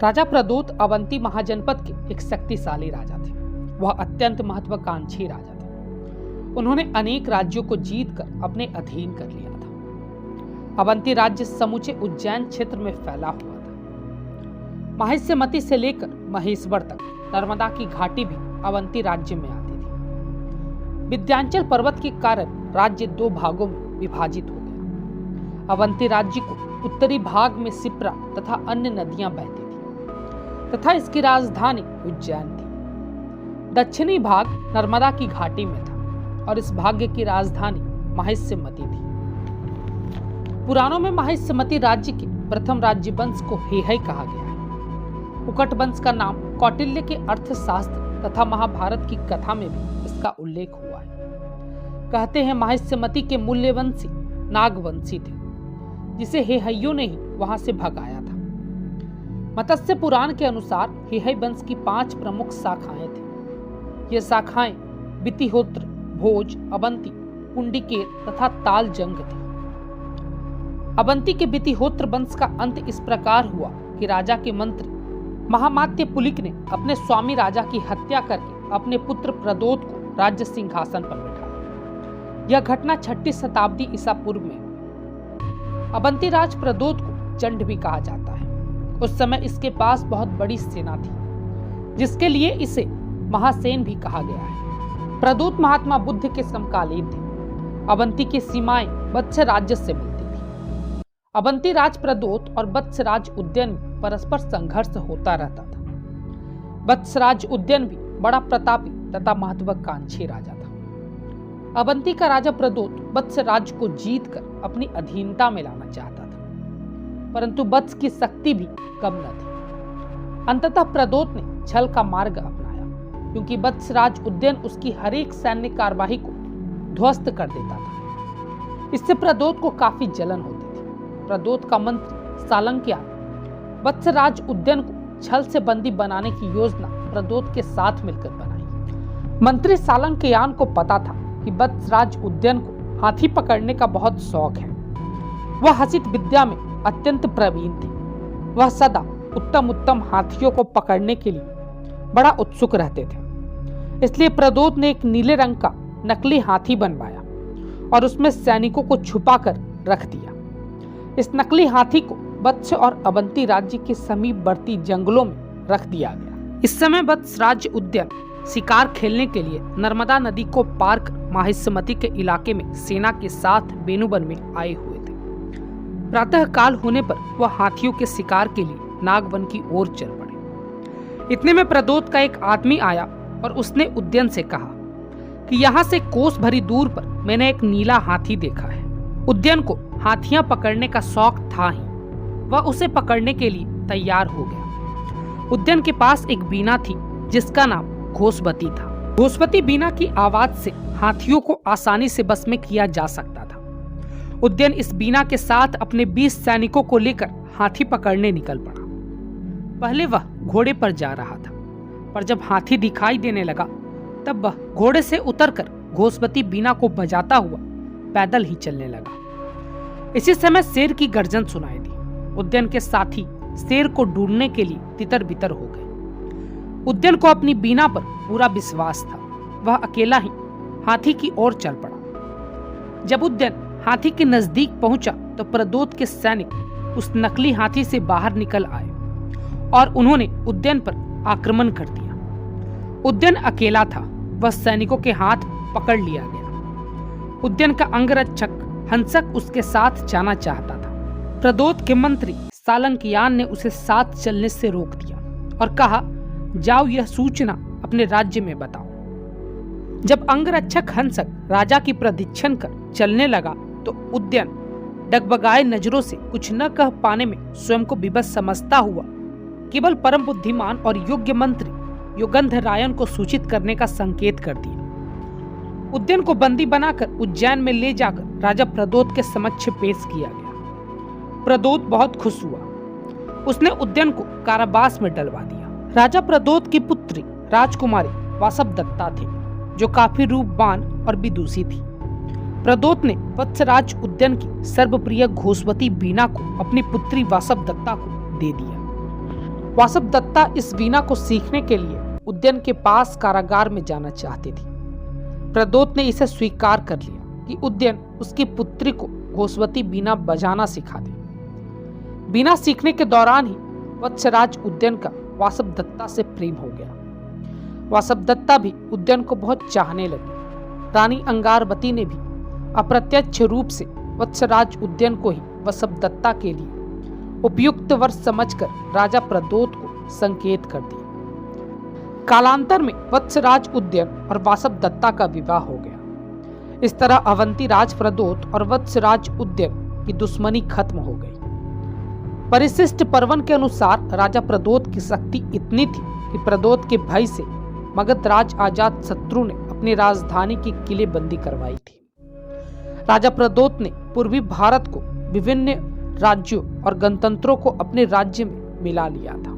राजा प्रदोत अवंती महाजनपद के एक शक्तिशाली राजा थे। वह अत्यंत महत्वाकांक्षी राजा थे। उन्होंने अनेक राज्यों को जीतकर अपने अधीन कर लिया था। अवंती राज्य समूचे उज्जैन क्षेत्र में फैला हुआ था। माहिष्यमती से लेकर महेश्वर तक नर्मदा की घाटी भी अवंती राज्य में आती थी। विंध्याचल पर्वत के कारण राज्य दो भागों में विभाजित हो गया। अवंती राज्य को उत्तरी भाग में सिप्रा तथा अन्य नदियां बहती थी तथा इसकी राजधानी उज्जैन थी। दक्षिणी भाग नर्मदा की घाटी में था और इस भाग की राजधानी माहिष्यमती थी। पुराणों में माहिष्यमती राज्य के प्रथम राज्य वंश को हेहय कहा गया है। उकट वंश का नाम कौटिल्य के अर्थशास्त्र तथा महाभारत की कथा में भी इसका उल्लेख हुआ है। कहते हैं माहिष्यमती के मूल्यवंशी नागवंशी थे, जिसे हेहइयों ने ही वहां से भगाया था। मत्स्य पुराण के अनुसार हेहय वंश की 5 प्रमुख शाखाएं थी। ये शाखाएं वितिहोत्र, भोज, अवंती, कुंडिकेर तथा तालजंग थी। अवंती के वितिहोत्र वंश का अंत इस प्रकार हुआ कि राजा के मंत्री महामात्य पुलिक ने अपने स्वामी राजा की हत्या करके अपने पुत्र प्रदोत को राज्य सिंहासन पर बिठाया। यह घटना 6ठी शताब्दी ईसा पूर्व में। अवंती राज प्रदोत को चंड भी कहा जाता है। उस समय इसके पास बहुत बड़ी सेना थी, जिसके लिए इसे महासेन भी कहा गया है। प्रदोत महात्मा बुद्ध के समकालीन थे। अवंती की सीमाएं वत्स राज्य से मिलती थी। अवंती राज प्रदोत और वत्स राज उद्यन में परस्पर संघर्ष होता रहता था। वत्स राज उद्यन भी बड़ा प्रतापी तथा महत्वाकांक्षी राजा था। अवंती का राजा प्रदोत वत्स राज्य को जीतकर अपनी अधीनता में लाना चाहता था, परंतु वत्स की शक्ति भी कम न थी। अंततः प्रदोत ने छल का मार्ग अपनाया, क्योंकि वत्स राज उद्यन उसकी हर एक सैन्य कार्यवाही को ध्वस्त कर देता था। इससे प्रदोत को काफी जलन होती थी। प्रदोत का मंत्री सालंक्यान वत्स राज उद्यन को छल से बंदी बनाने की योजना प्रदोत के साथ मिलकर बनाई। मंत्री सालंक्यान को पता था कि वत्स राज उद्यन को हाथी पकड़ने का बहुत शौक है। वह हसित विद्या में अत्यंत प्रवीण थे। वह सदा उत्तम हाथियों को पकड़ने के लिए बड़ा उत्सुक रहते थे। इसलिए प्रदोत ने एक नीले रंग का नकली हाथी बनवाया और उसमें सैनिकों को छुपा कर रख दिया। इस नकली हाथी को वत्स और अवंती राज्य के समीपवर्ती जंगलों में रख दिया गया। इस समय वत्स राज्य उद्यन शिकार खेलने के लिए नर्मदा नदी को पार कर माहिष्यमती के इलाके में सेना के साथ बेनुवन में आए हुए थे। प्रातः काल होने पर वह हाथियों के शिकार के लिए नागवन की ओर चल पड़े। इतने में प्रदोत का एक आदमी आया और उसने उद्यन से कहा कि यहाँ से कोस भरी दूर पर मैंने एक नीला हाथी देखा है। उद्यन को हाथियां पकड़ने का शौक था ही। वह उसे पकड़ने के लिए तैयार हो गया। उद्यन के पास एक बीना थी, जिसका नाम घोषवती था। घोषवती बीना की आवाज से हाथियों को आसानी से बस में किया जा सकता था। उद्यन इस बीना के साथ अपने 20 सैनिकों को लेकर हाथी पकड़ने निकल पड़ा। पहले वह घोड़े पर जा रहा था, पर जब हाथी दिखाई देने लगा तब वह घोड़े से उतरकर घोषवती बीना को बजाता हुआ पैदल ही चलने लगा। इसी समय शेर की गर्जन सुनाई दी। उद्यन के साथी शेर को ढूंढने के लिए तितर बितर हो गए। उद्यन को अपनी बीना पर पूरा विश्वास था। वह अकेला ही हाथी की ओर चल पड़ा। जब उद्यन हाथी के नजदीक पहुंचा तो प्रदोत के सैनिक उस नकली हाथी से बाहर निकल आए और उन्होंने उद्यन पर आक्रमण कर दिया। उद्यन अकेला था। वह सैनिकों के हाथ पकड़ लिया गया। उद्यन का अंगरक्षक हंसक उसके साथ जाना चाहता था। प्रदोत के मंत्री सालंक्यान ने उसे साथ चलने से रोक दिया और कहा, जाओ यह सूचना अपने राज्य में बताओ। जब अंगरक्षक हंसक राजा की प्रदीक्षण कर चलने लगा तो उद्यन डगबगाए नजरों से कुछ न कह पाने में स्वयं को विवश समझता हुआ केवल परम बुद्धिमान और योग्य मंत्री युगंधरायन को सूचित करने का संकेत कर दिया। उद्यन को बंदी बनाकर उज्जैन में ले जाकर राजा प्रदोत के समक्ष पेश किया गया। प्रदोत बहुत खुश हुआ। उसने उद्यन को कारावास में डलवा दिया। राजा प्रदोत की पुत्री राजकुमारी वासवदत्ता थी, जो काफी रूपवान और विदुषी थी। प्रदोत ने वत्सराज उद्यन की सर्वप्रिय घोषवती बीना को अपनी पुत्री वासवदत्ता को दे दिया। वासवदत्ता इस वीणा को सीखने के लिए उद्यन के पास कारागार में जाना चाहती थी। प्रदोत ने इसे स्वीकार कर लिया कि उद्यन उसकी पुत्री को घोषवती बीना बजाना सिखा दे। बीना सीखने के दौरान ही वत्सराज उद्यन का वासवदत्ता से प्रेम हो गया। वासवदत्ता भी उद्यन को बहुत चाहने लगी। रानी अंगारवती ने भी अप्रत्यक्ष रूप से वत्सराज उद्यन को ही वासवदत्ता के लिए उपयुक्त वर समझकर राजा प्रदोत को संकेत कर दिया। कालांतर में वत्सराज उद्यन और वासवदत्ता का विवाह हो गया। इस तरह अवंती राज प्रदोत और वत्सराज उद्यन की दुश्मनी खत्म हो गई। परिशिष्ट पर्वन के अनुसार राजा प्रदोत की शक्ति इतनी थी कि प्रदोत के भय से मगध राज अजात शत्रु ने अपनी राजधानी की किलेबंदी करवाई थी। राजा प्रदोत ने पूर्वी भारत को विभिन्न राज्यों और गणतंत्रों को अपने राज्य में मिला लिया था।